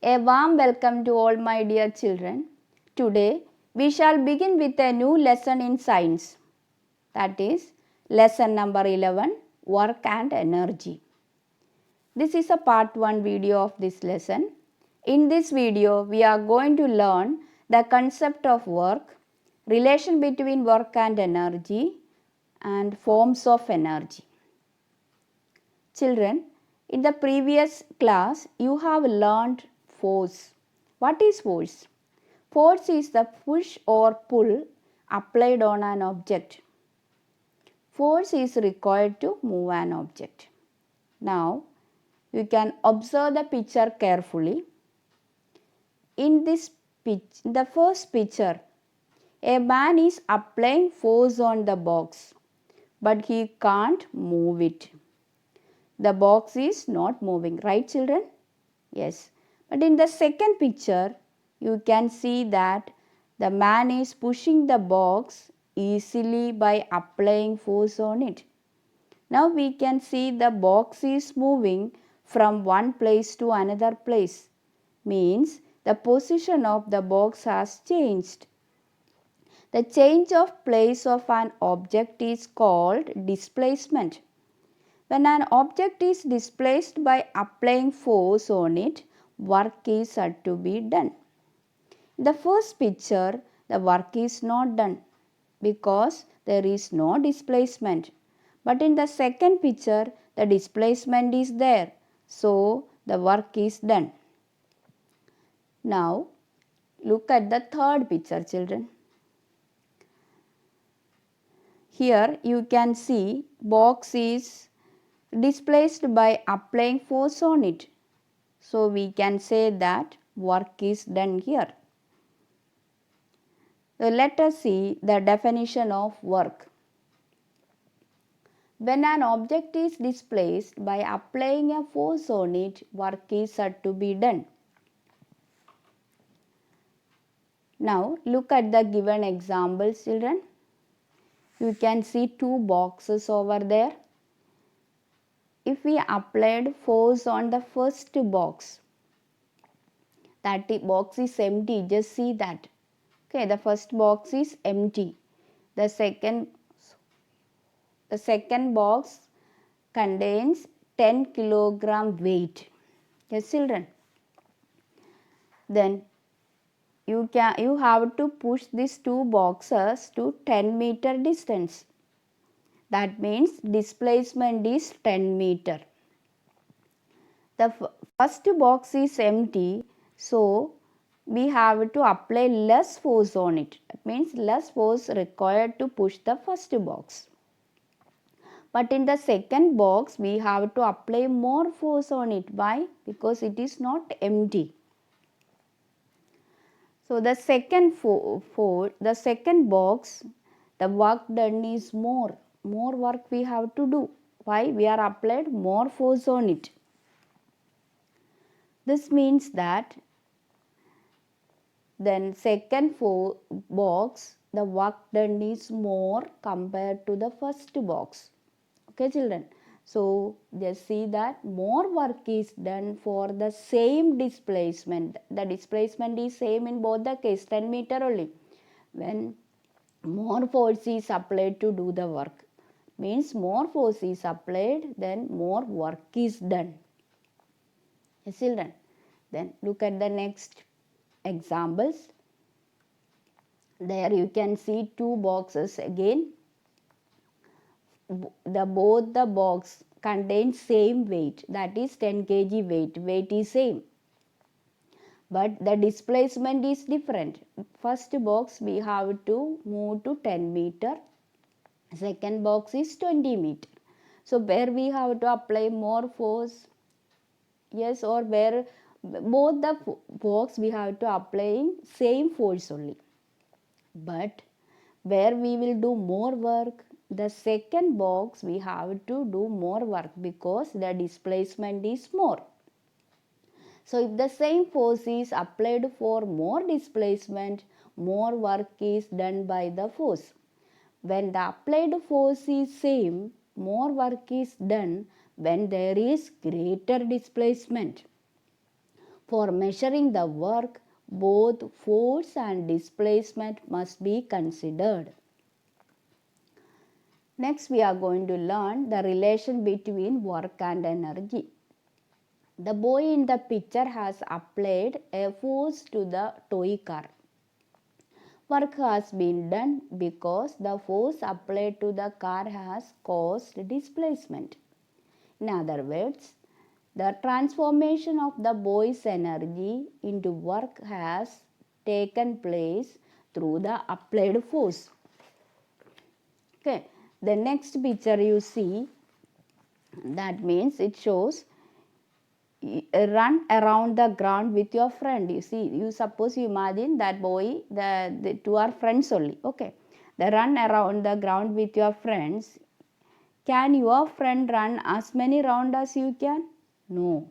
A warm welcome to all my dear children. Today we shall begin with a new lesson in science. That is lesson number 11, Work and Energy. This is a part 1 video of this lesson. In this video we are going to learn the concept of work, relation between work and energy, and forms of energy. Children, in the previous class you have learned force. What is force? Force is the push or pull applied on an object. Force is required to move an object. Now, you can observe the picture carefully. In the first picture, a man is applying force on the box, but he can't move it. The box is not moving, right children? Yes. But in the second picture, you can see that the man is pushing the box easily by applying force on it. Now we can see the box is moving from one place to another place. Means the position of the box has changed. The change of place of an object is called displacement. When an object is displaced by applying force on it, work is said to be done. In the first picture, the work is not done because there is no displacement. But in the second picture, the displacement is there. So, the work is done. Now, look at the third picture, children. Here you can see box is displaced by applying force on it. So, we can say that work is done here. So, let us see the definition of work. When an object is displaced by applying a force on it, work is said to be done. Now, look at the given examples, children. You can see two boxes over there. If we applied force on the first box, that box is empty, just see that. Okay, the first box is empty. The second box contains 10 kilogram weight. Yes, children. Then you have to push these two boxes to 10 meter distance. That means displacement is 10 meter. The first box is empty, so we have to apply less force on it. That means less force required to push the first box. But in the second box, we have to apply more force on it. Why? Because it is not empty. So the second box, the work done is more. More work we have to do. Why? We are applied more force on it. This means that then second box, the work done is more compared to the first box. Okay, children. So, just see that more work is done for the same displacement. The displacement is same in both the case, 10 meter only. When more force is applied to do the work, means more force is applied, then more work is done. Yes, children. Then look at the next examples. There you can see two boxes again. Both the box contains same weight, that is 10 kg weight is same, but the displacement is different. First box we have to move to 10 meter, second box is 20 meter. So where we have to apply more force? Yes, or where both the box we have to apply same force only, but where we will do more work? The second box we have to do more work because the displacement is more. So if the same force is applied for more displacement, more work is done by the force. When the applied force is same, more work is done when there is greater displacement. For measuring the work, both force and displacement must be considered. Next, we are going to learn the relation between work and energy. The boy in the picture has applied a force to the toy car. Work has been done because the force applied to the car has caused displacement. In other words, the transformation of the boy's energy into work has taken place through the applied force. Okay, the next picture you see, that means it shows run around the ground with your friend. You see, you suppose you imagine that boy, the two are friends only. Okay, they run around the ground with your friends. Can your friend run as many rounds as you can? No.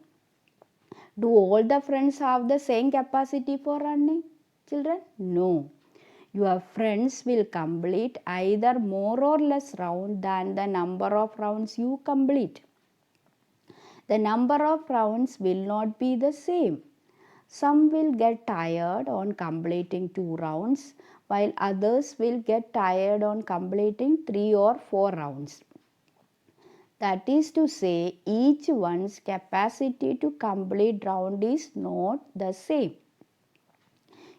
Do all the friends have the same capacity for running, children? No. Your friends will complete either more or less round than the number of rounds you complete. The number of rounds will not be the same. Some will get tired on completing 2 rounds, while others will get tired on completing 3 or 4 rounds. That is to say, each one's capacity to complete round is not the same.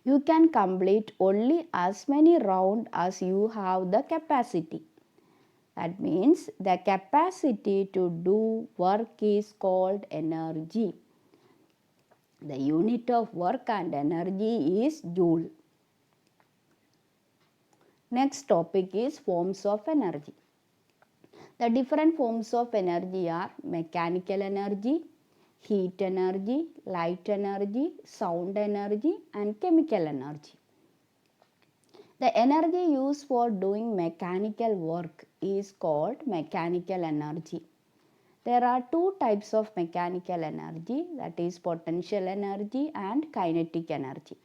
You can complete only as many rounds as you have the capacity. That means the capacity to do work is called energy. The unit of work and energy is joule. Next topic is forms of energy. The different forms of energy are mechanical energy, heat energy, light energy, sound energy, and chemical energy. The energy used for doing mechanical work is called mechanical energy. There are two types of mechanical energy, that is potential energy and kinetic energy.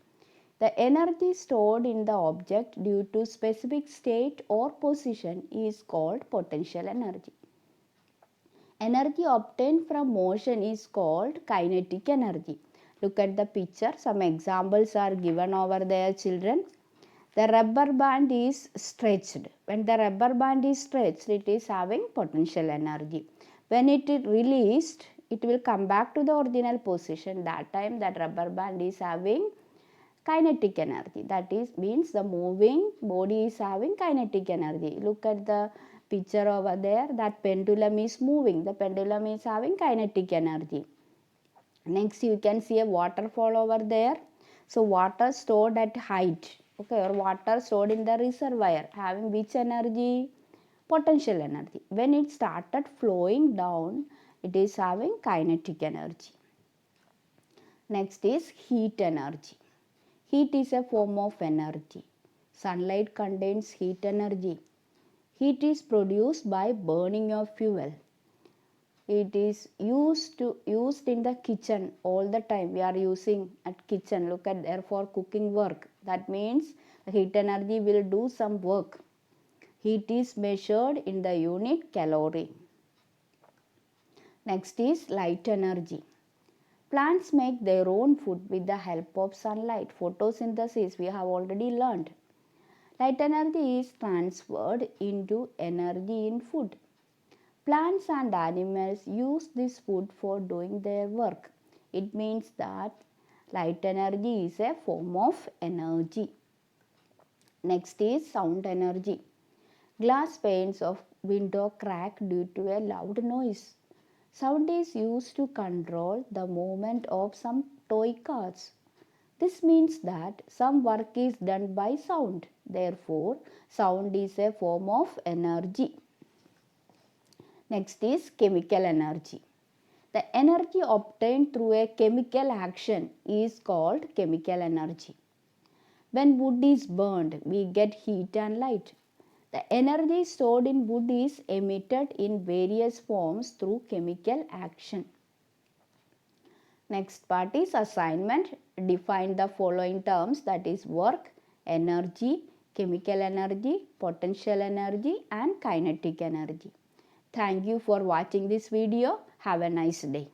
The energy stored in the object due to specific state or position is called potential energy. Energy obtained from motion is called kinetic energy. Look at the picture. Some examples are given over there, children. The rubber band is stretched. When the rubber band is stretched, it is having potential energy. When it is released, it will come back to the original position. That time that rubber band is having kinetic energy. That is means the moving body is having kinetic energy. Look at the picture over there. That pendulum is moving. The pendulum is having kinetic energy. Next, you can see a waterfall over there. So water stored at height, okay, or water stored in the reservoir having which energy? Potential energy. When it started flowing down, it is having kinetic energy. Next is heat energy. Heat is a form of energy. Sunlight contains heat energy. Heat is produced by burning of fuel. It is used in the kitchen all the time. We are using at kitchen. Look at there for cooking work. That means heat energy will do some work. Heat is measured in the unit calorie. Next is light energy. Plants make their own food with the help of sunlight. Photosynthesis we have already learned. Light energy is transferred into energy in food. Plants and animals use this food for doing their work. It means that light energy is a form of energy. Next is sound energy. Glass panes of window crack due to a loud noise. Sound is used to control the movement of some toy cars. This means that some work is done by sound. Therefore, sound is a form of energy. Next is chemical energy. The energy obtained through a chemical action is called chemical energy. When wood is burned, we get heat and light. The energy stored in wood is emitted in various forms through chemical action. Next part is assignment. Define the following terms, that is work, energy, chemical energy, potential energy and kinetic energy. Thank you for watching this video. Have a nice day.